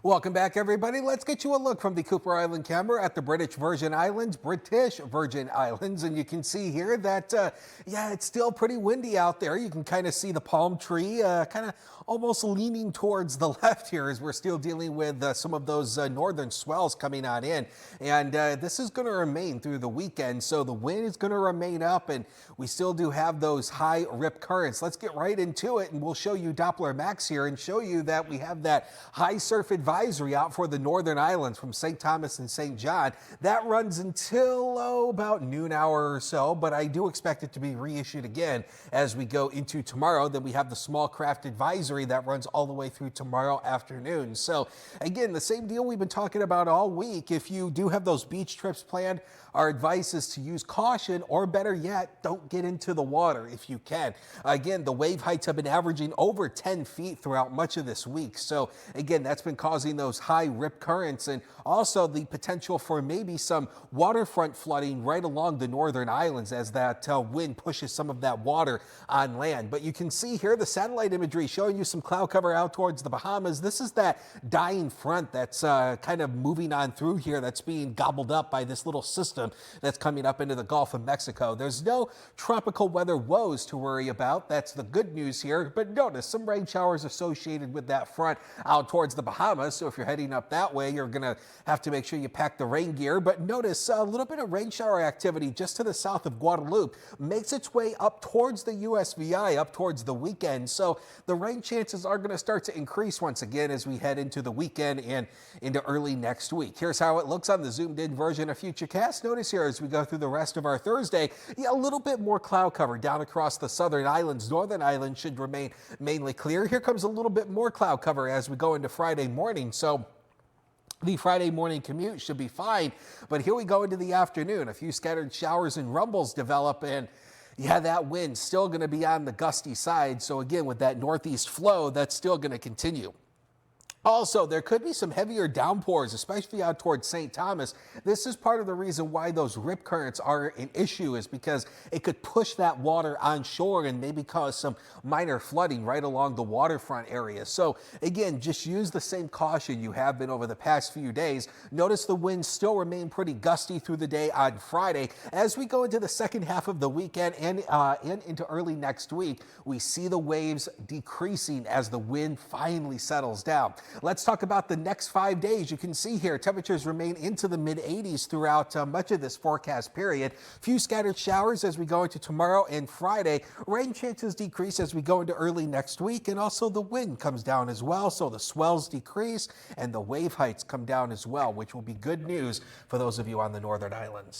Welcome back, everybody. Let's get you a look from the Cooper Island camera at the British Virgin Islands, and you can see here that, yeah, it's still pretty windy out there. You can kind of see the palm tree kind of almost leaning towards the left here as we're still dealing with some of those northern swells coming on in. And this is going to remain through the weekend, so the wind is going to remain up, and we still do have those high rip currents. Let's get right into it, and we'll show you Doppler Max here and show you that we have that high surf advisory out for the northern islands from St. Thomas and St. John. That runs until about noon hour or so, but I do expect it to be reissued again as we go into tomorrow. Then we have the small craft advisory that runs all the way through tomorrow afternoon. So again, the same deal we've been talking about all week. If you do have those beach trips planned, our advice is to use caution, or better yet, don't get into the water if you can. Again, the wave heights have been averaging over 10 feet throughout much of this week. So again, that's been causing those high rip currents, and also the potential for maybe some waterfront flooding right along the northern islands as that wind pushes some of that water on land. But you can see here the satellite imagery showing you some cloud cover out towards the Bahamas. This is that dying front that's kind of moving on through here, that's being gobbled up by this little system that's coming up into the Gulf of Mexico. There's no tropical weather woes to worry about. That's the good news here. But notice some rain showers associated with that front out towards the Bahamas. So if you're heading up that way, you're going to have to make sure you pack the rain gear. But notice a little bit of rain shower activity just to the south of Guadalupe makes its way up towards the USVI, up towards the weekend. So the rain chances are going to start to increase once again as we head into the weekend and into early next week. Here's how it looks on the zoomed in version of Futurecast. Notice here as we go through the rest of our Thursday, yeah, a little bit more cloud cover down across the southern islands. Northern islands should remain mainly clear. Here comes a little bit more cloud cover as we go into Friday morning. So the Friday morning commute should be fine, but here we go into the afternoon. A few scattered showers and rumbles develop, and yeah, that wind still going to be on the gusty side. So again, with that northeast flow, that's still going to continue. Also, there could be some heavier downpours, especially out towards St. Thomas. This is part of the reason why those rip currents are an issue, is because it could push that water on shore and maybe cause some minor flooding right along the waterfront area. So again, just use the same caution you have been over the past few days. Notice the winds still remain pretty gusty through the day on Friday. As we go into the second half of the weekend and into early next week, we see the waves decreasing as the wind finally settles down. Let's talk about the next 5 days. You can see here temperatures remain into the mid 80s throughout much of this forecast period. Few scattered showers as we go into tomorrow and Friday. Rain chances decrease as we go into early next week, and also the wind comes down as well. So the swells decrease and the wave heights come down as well, which will be good news for those of you on the northern islands.